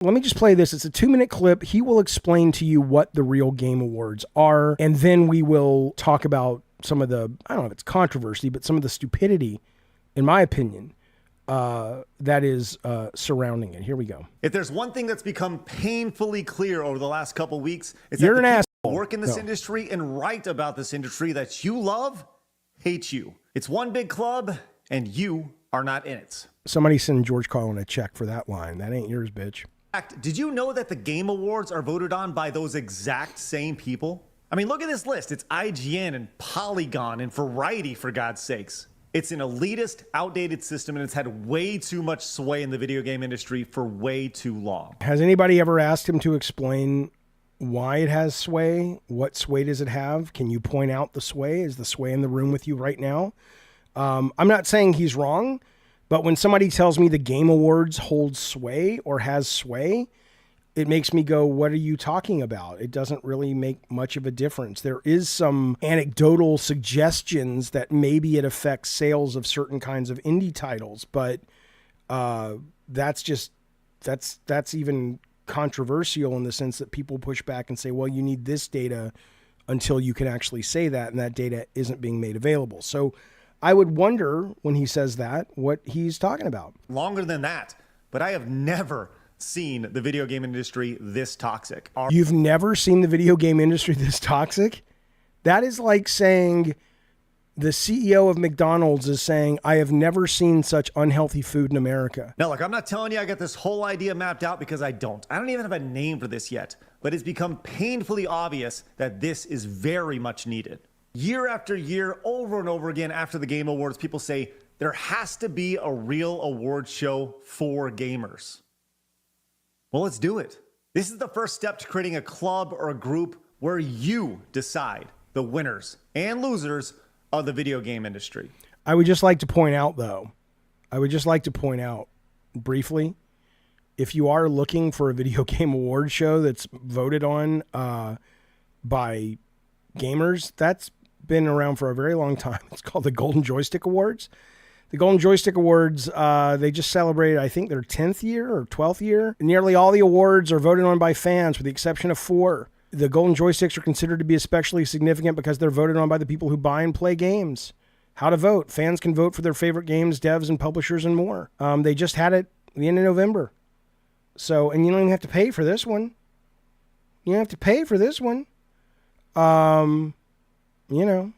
Let me just play this. It's a 2-minute clip. He will explain to you what the real game awards are, and then we will talk about some of the, I don't know if it's controversy, but some of the stupidity, in my opinion, that is surrounding it. Here we go. If there's one thing that's become painfully clear over the last couple weeks, it's You're that an the people asshole. who work in this industry and write about this industry that you love hate you. It's one big club, and you are not in it. Somebody send George Carlin a check for that line. That ain't yours, bitch. Did you know that the Game Awards are voted on by those exact same people? I mean, look at this list. It's IGN and Polygon and Variety, for God's sakes. It's an elitist, outdated system, and it's had way too much sway in the video game industry for way too long. Has anybody ever asked him to explain why it has sway? What sway does it have? Can you point out the sway? Is the sway in the room with you right now? I'm not saying he's wrong, but when somebody tells me the Game Awards hold sway or has sway, it makes me go, what are you talking about? It doesn't really make much of a difference. There is some anecdotal suggestions that maybe it affects sales of certain kinds of indie titles, but that's even controversial in the sense that people push back and say, well, you need this data until you can actually say that, and that data isn't being made available. So I would wonder when he says that, what he's talking about. Longer than that, but I have never seen the video game industry this toxic. You've never seen the video game industry this toxic? That is like saying the CEO of McDonald's is saying, I have never seen such unhealthy food in America. Now, look, I'm not telling you I got this whole idea mapped out because I don't. I don't even have a name for this yet, but it's become painfully obvious that this is very much needed. Year after year, over and over again, after the Game Awards, people say there has to be a real award show for gamers. Well, let's do it. This is the first step to creating a club or a group where you decide the winners and losers of the video game industry. I would just like to point out, though, briefly, if you are looking for a video game award show that's voted on by gamers, that's been around for a very long time. It's called the Golden Joystick Awards. The Golden Joystick Awards, they just celebrated, I think, their 10th year or 12th year. Nearly all the awards are voted on by fans, with the exception of 4. The Golden Joysticks are considered to be especially significant because they're voted on by the people who buy and play games. How to vote. Fans can vote for their favorite games, devs, and publishers, and more. They just had it at the end of November. So, and you don't even have to pay for this one. You don't have to pay for this one.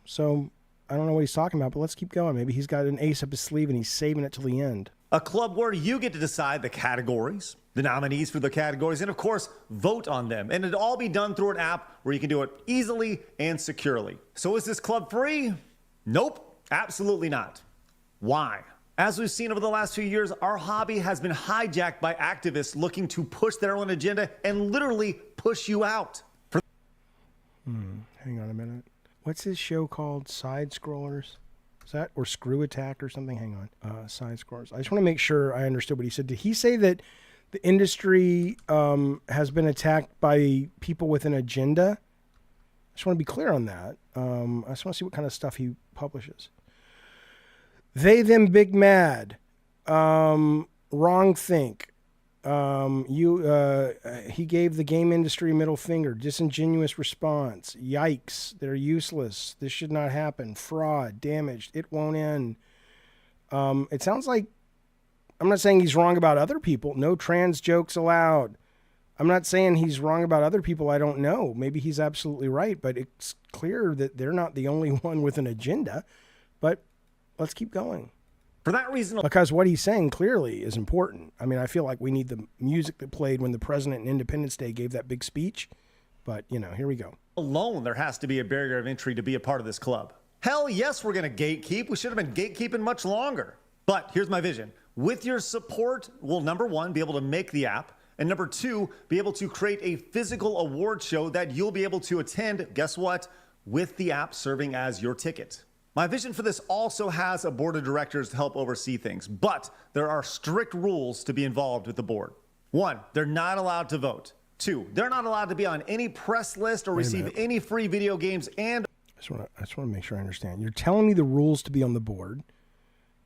So I don't know what he's talking about, but let's keep going. Maybe he's got an ace up his sleeve and he's saving it till the end. A club where you get to decide the categories, the nominees for the categories, and of course, vote on them. And it'll all be done through an app where you can do it easily and securely. So is this club free? Nope, absolutely not. Why? As we've seen over the last few years, our hobby has been hijacked by activists looking to push their own agenda and literally push you out. Hang on a minute. What's his show called? Side Scrollers? Is that, or Screw Attack or something? Hang on. Side Scrollers. I just want to make sure I understood what he said. Did he say that the industry has been attacked by people with an agenda? I just want to be clear on that. I just want to see what kind of stuff he publishes. They, them, big mad. Wrong think. He gave the game industry a middle finger. Disingenuous response. Yikes. They're useless. This should not happen. Fraud. Damaged. It won't end. It sounds like, I'm not saying he's wrong about other people. No trans jokes allowed. I'm not saying he's wrong about other people I don't know. Maybe he's absolutely right, but it's clear that they're not the only one with an agenda. But let's keep going. For that reason, because what he's saying clearly is important. I mean, I feel like we need the music that played when the president in Independence Day gave that big speech. But, here we go. Alone, there has to be a barrier of entry to be a part of this club. Hell yes, we're going to gatekeep. We should have been gatekeeping much longer. But here's my vision. With your support, we'll, number one, be able to make the app. And number two, be able to create a physical award show that you'll be able to attend, guess what? With the app serving as your ticket. My vision for this also has a board of directors to help oversee things, but there are strict rules to be involved with the board. 1, they're not allowed to vote. 2, they're not allowed to be on any press list or receive any free video games. And I just want to make sure I understand. You're telling me the rules to be on the board,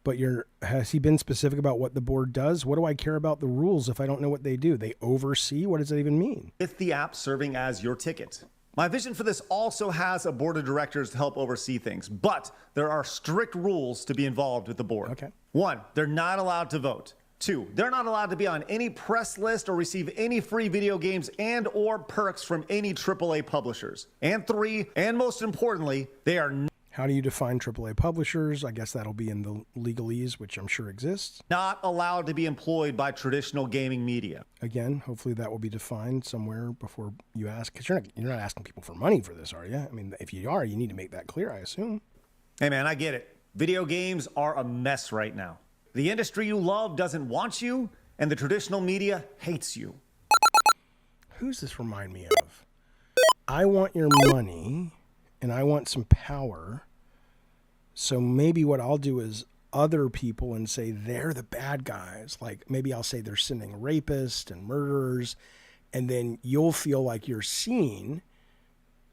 But has he been specific about what the board does? What do I care about the rules if I don't know what they do? They oversee? What does that even mean? With the app serving as your ticket. My vision for this also has a board of directors to help oversee things, but there are strict rules to be involved with the board. Okay. 1, they're not allowed to vote. 2, they're not allowed to be on any press list or receive any free video games and or perks from any AAA publishers. And 3, and most importantly, they are How do you define AAA publishers? I guess that'll be in the legalese, which I'm sure exists. not allowed to be employed by traditional gaming media. Again, hopefully that will be defined somewhere before you ask, because you're not asking people for money for this, are you? I mean, if you are, you need to make that clear, I assume. Hey man, I get it. Video games are a mess right now. The industry you love doesn't want you, and the traditional media hates you. Who's this remind me of? I want your money, and I want some power. So maybe what I'll do is other people and say they're the bad guys. Like maybe I'll say they're sending rapists and murderers, and then you'll feel like you're seen,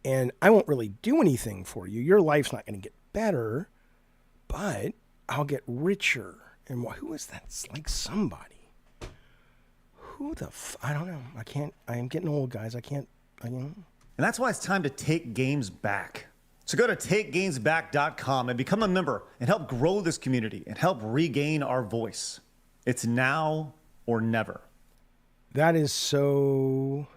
and I won't really do anything for you. Your life's not going to get better, but I'll get richer. And who is that? It's like somebody. Who the I don't know. I am getting old, guys. And that's why it's time to take games back. So go to takegamesback.com and become a member and help grow this community and help regain our voice. It's now or never. That is so...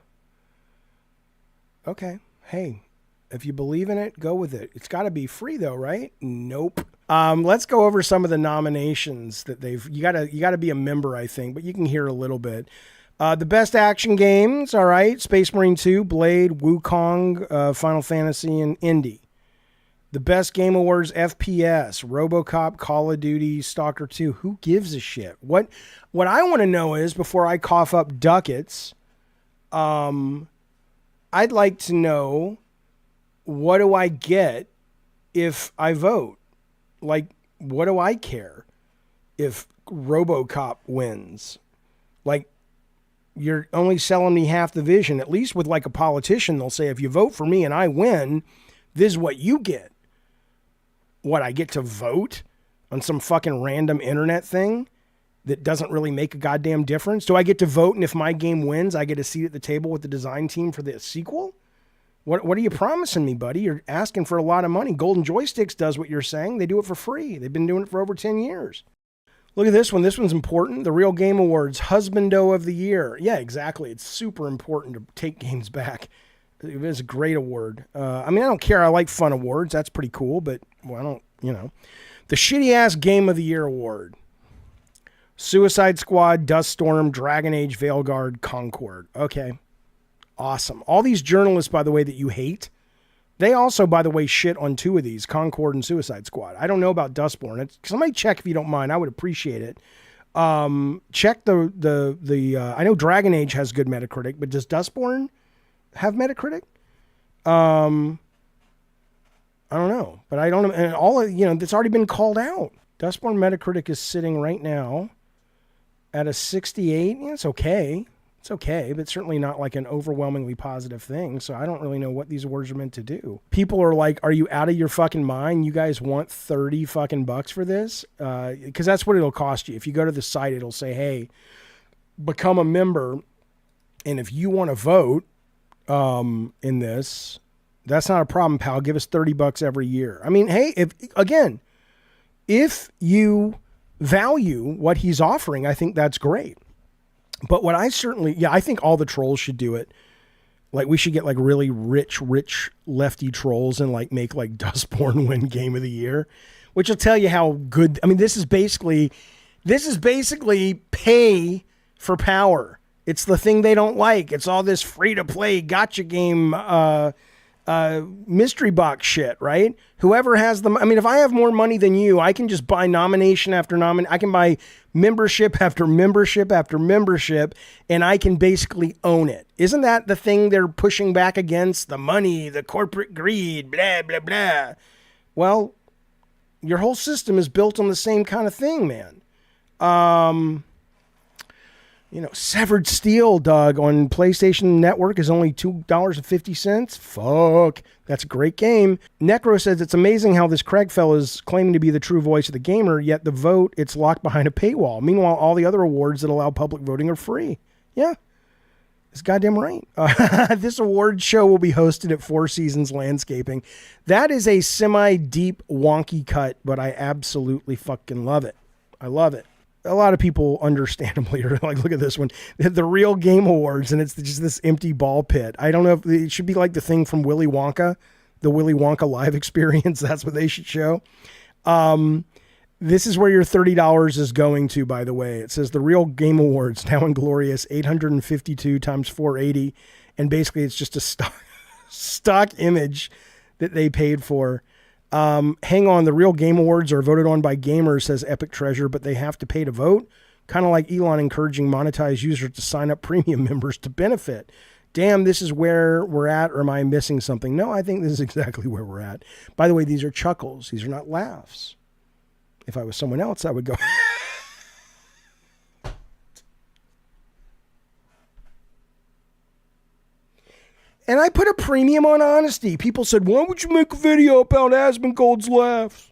Okay. Hey, if you believe in it, go with it. It's got to be free though, right? Nope. Let's go over some of the nominations that you gotta be a member, I think, but you can hear a little bit. The best action games, all right. Space Marine 2, Blade, Wukong, Final Fantasy, and Indie. The best game awards, FPS, RoboCop, Call of Duty, Stalker 2. Who gives a shit? What I want to know is, before I cough up ducats, I'd like to know, what do I get if I vote? Like, what do I care if RoboCop wins? Like, you're only selling me half the vision. At least with like a politician, they'll say, if you vote for me and I win, this is what you get. What, I get to vote on some fucking random internet thing that doesn't really make a goddamn difference? Do I get to vote, and if my game wins, I get a seat at the table with the design team for the sequel? What are you promising me, buddy? You're asking for a lot of money. Golden Joysticks does what you're saying. They do it for free. They've been doing it for over 10 years. Look at this one. This one's important. The Real Game Awards, Husbando of the Year. Yeah, exactly. It's super important to take games back. It is a great award. I don't care. I like fun awards. That's pretty cool, but well, I don't, The shitty-ass Game of the Year award. Suicide Squad, Dust Storm, Dragon Age, Veilguard, Concord. Okay. Awesome. All these journalists, by the way, that you hate, they also, by the way, shit on 2 of these, Concord and Suicide Squad. I don't know about Dustborn. Somebody check if you don't mind. I would appreciate it. Check the I know Dragon Age has good Metacritic, but does Dustborn have Metacritic? I don't know, but I don't, and all of, it's already been called out. Dustborn Metacritic is sitting right now at a 68. Yeah, it's okay. It's okay, but certainly not like an overwhelmingly positive thing. So I don't really know what these awards are meant to do. People are like, are you out of your fucking mind? You guys want 30 fucking bucks for this? Because that's what it'll cost you. If you go to the site, it'll say, hey, become a member. And if you want to vote in this, that's not a problem, pal. Give us 30 bucks every year. I mean, hey, if you value what he's offering, I think that's great. But what I think all the trolls should do it. Like, we should get like really rich lefty trolls and like make like Dustborn win Game of the Year, which will tell you how good. I mean, this is basically pay for power. It's the thing they don't like. It's all this free to play gotcha game, mystery box shit, right? Whoever has them. I mean, if I have more money than you, I can just buy nomination after nomination. I can buy membership after membership after membership, and I can basically own it. Isn't that the thing they're pushing back against? The money, the corporate greed, blah, blah, blah. Well, your whole system is built on the same kind of thing, man. Severed Steel, Doug, on PlayStation Network is only $2.50. Fuck. That's a great game. Necro says it's amazing how this Craig fella is claiming to be the true voice of the gamer, yet the vote, it's locked behind a paywall. Meanwhile, all the other awards that allow public voting are free. Yeah. It's goddamn right. This award show will be hosted at Four Seasons Landscaping. That is a semi-deep, wonky cut, but I absolutely fucking love it. I love it. A lot of people understandably are like, look at this one, the Real Game Awards, and it's just this empty ball pit. I don't know if it should be like the thing from Willy Wonka, the Willy Wonka live experience. That's what they should show. This is where your $30 is going to, by the way. It says the Real Game Awards, now in glorious 852 times 480. And basically it's just a stock image that they paid for. Hang on, the Real Game Awards are voted on by gamers, says Epic Treasure, but they have to pay to vote. Kind of like Elon encouraging monetized users to sign up premium members to benefit. Damn, this is where we're at, or am I missing something? No, I think this is exactly where we're at. By the way, these are chuckles. These are not laughs. If I was someone else, I would go... And I put a premium on honesty. People said, why would you make a video about Asmongold's laughs?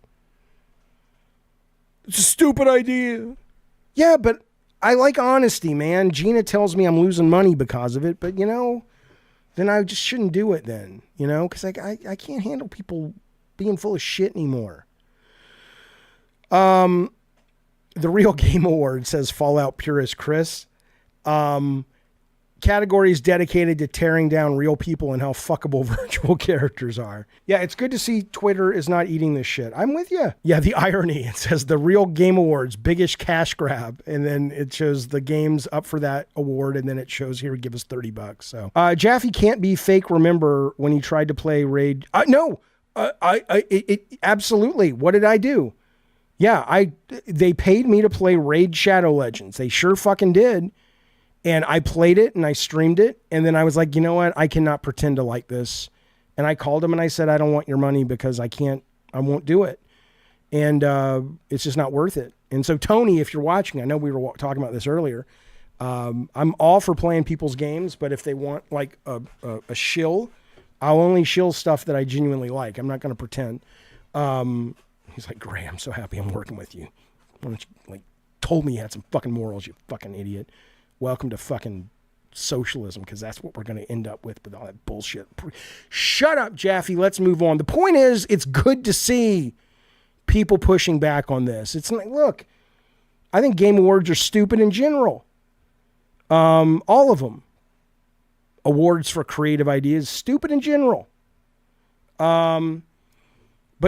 It's a stupid idea. Yeah, but I like honesty, man. Gina tells me I'm losing money because of it, but, then I just shouldn't do it then, because I can't handle people being full of shit anymore. The Real Game Award, says Fallout Purist Chris. Categories dedicated to tearing down real people and how fuckable virtual characters are. Yeah, it's good to see Twitter is not eating this shit. I'm with you. Yeah, the irony. It says the Real Game Awards, biggest cash grab. And then it shows the games up for that award. And then it shows here, give us $30. So Jaffe can't be fake. Remember when he tried to play Raid? No, absolutely. What did I do? Yeah, they paid me to play Raid Shadow Legends. They sure fucking did. And I played it and I streamed it. And then I was like, you know what? I cannot pretend to like this. And I called him and I said, I don't want your money because I won't do it. And it's just not worth it. And so Tony, if you're watching, I know we were talking about this earlier. I'm all for playing people's games, but if they want like a shill, I'll only shill stuff that I genuinely like. I'm not going to pretend. He's like, Gray, I'm so happy I'm working with you. Why don't you told me you had some fucking morals, you fucking idiot. Welcome to fucking socialism, because that's what we're going to end up with all that bullshit. Shut up, Jaffe. Let's move on. The point is, it's good to see people pushing back on this. It's like, look, I think Game Awards are stupid in general. All of them. Awards for creative ideas, stupid in general. But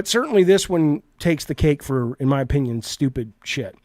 certainly this one takes the cake for, in my opinion, stupid shit.